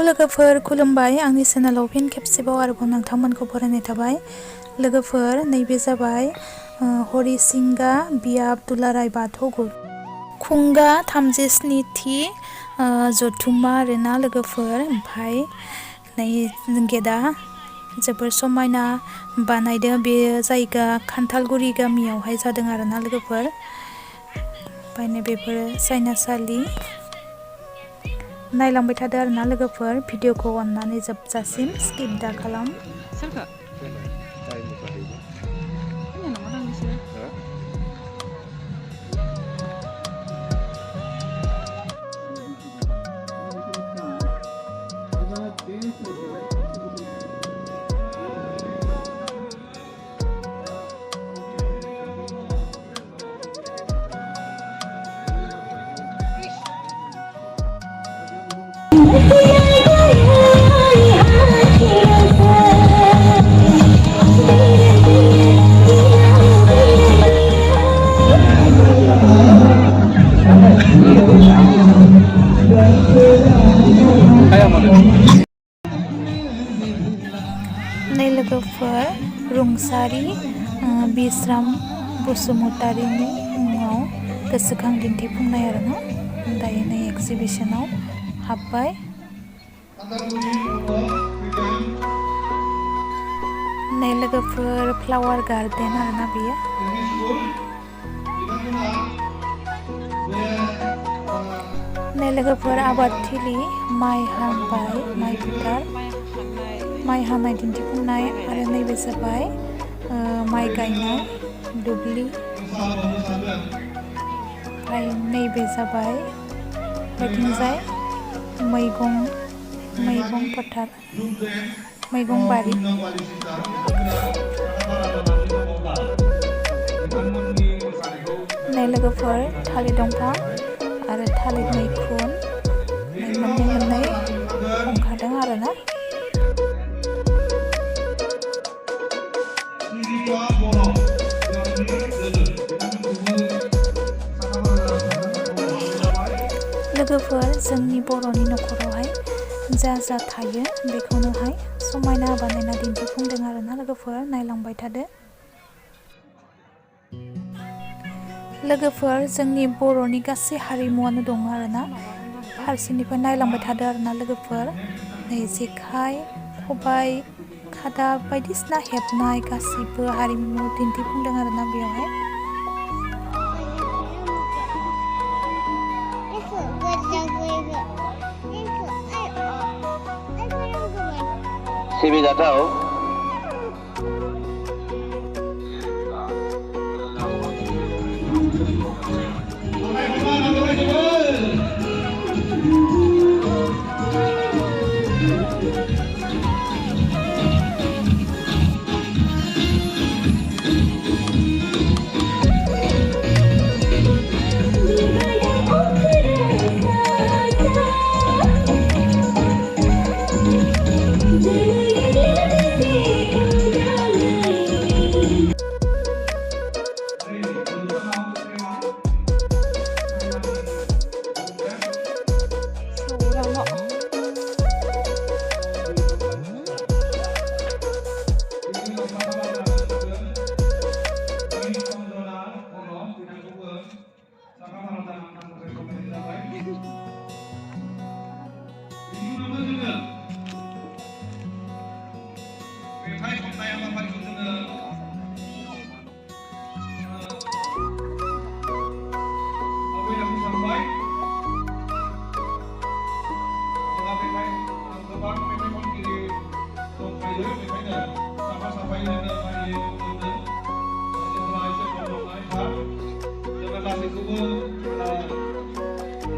लोगोफोर खुलुमबाय आंनि चेनेलाव फिन खेबसेबाव आरोबाव नोंथांमोनखौ बरायनाय थाबाय। लोगोफोर नैबे जाबाय हरिसिंगा बियाब दुलाराय बाथौ खुंगा 37थि जथुम्मा आरोना लोगोफोर। ओमफ्राय नै गेटआ जोबोर समायना बानायदों। बे जायगा खान्थालगुरि गामियावहाय जादों आरोना लोगोफोर। ओमफ्राय बेफोरो साइनासालि नायलांबाय थादो आरोना लोगोफोर। भिडिअखौ अननानै जोबजासिम स्किप दा खालाम। नै लोगोफोर रुंसारि बिस्राम बसुमतारीनि मुङाव गोसोखां दिन्थिफुंनाय आरोना। दायो नै एक्जिबिसनाव हाबबाय। नै लोगोफोर फ्लावार गार्डेन आरोना बेयो। नै लोगोफोर आबादथिलि माइ हाबाय, माइ फोथार माइ हानाय दिन्थिफुंनाय आरो नैबे जाबाय माइ गायनाय दुब्लि। ओमफ्राय नैबे जाबाय बेथिंजाय मैगं फोथार, मैगं बारि। नै लोगोफोर थालिर दंफां आरो थालिर मैखुन मोननै ओंखारदों आरोना। लोगोफोर जोंनि बर'नि न'खरावहाय जा थायो बेखौनोहाय समायना बानायना दिन्थिफुंदों आरोना लोगोफोर। नायलांबाय थादो। लोगोफोर जोंनि बर'नि गासै हारिमुआनो दङ आरोना। फारसेनिफ्राय नायलांबाय थादो आरोना लोगोफोर। नै जेखाइ खबाइ खादा बायदिसिना हेबनाय गासैबो हारिमु दिन्थिफुंदों आरोना बेयावहाय। सिबिजाथाव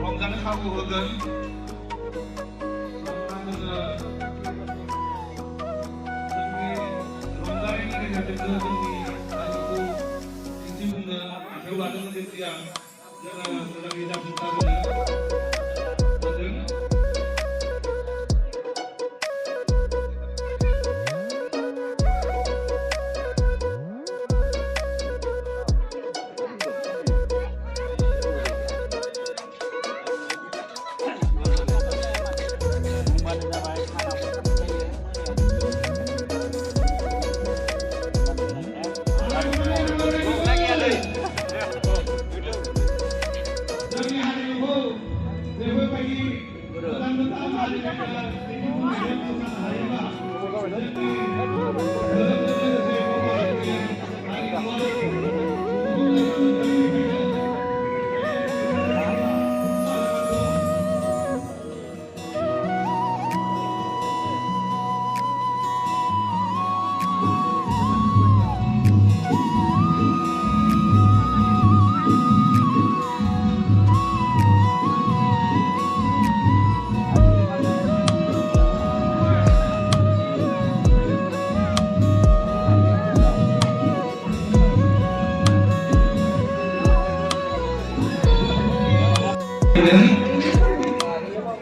रंजानो खाबु होगोन। रंजानायनि गेजेरजोंनो जोंनि हारिमुखौ दिन्थिफुंनो आखायाव लादोंमोन सिगां जोङो मोजाङै जाफुंसारनो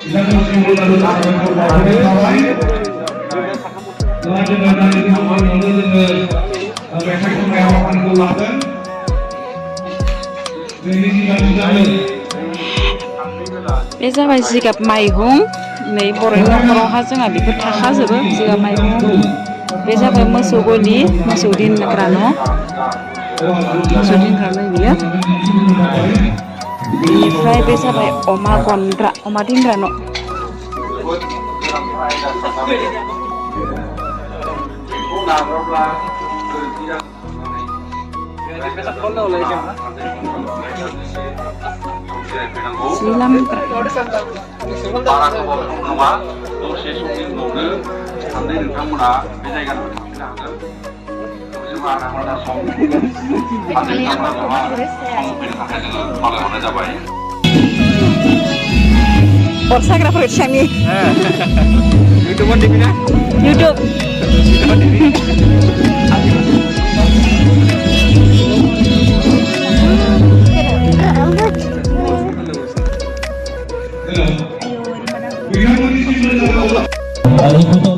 Kita bersimpul lalu akan berbagi kawan. Setelah jembatan itu menurut dengan besok pengewapan kulakan. Ini tidak dijamin. बे जाबाय जिगाब माइहुं नै बर'नि न'खरावहा जोंहा बेफोर थाखाजोबो जिगाब माइहुं बे जाबाय मोसौ गलि मोसौ दोनग्रा न' मोसौ दोनग्रा न' बियो बेनिफ्राय बे जाबाय अमा गन्द्रा अमा दोनग्रा न' जि लामग्रा बारा गोबाव सम नङा दसे समनि उनावनो थांनाय नोंथांमोना बे जायगानिफ्राय थांफिननो हागोन जोंहा आधा सम नोंथांमोना सम फैनो थाखाय जोङो खावलायहरनाय जाबाय अर साग्राफोर सिगांनि YouTube TV ना YouTube Kita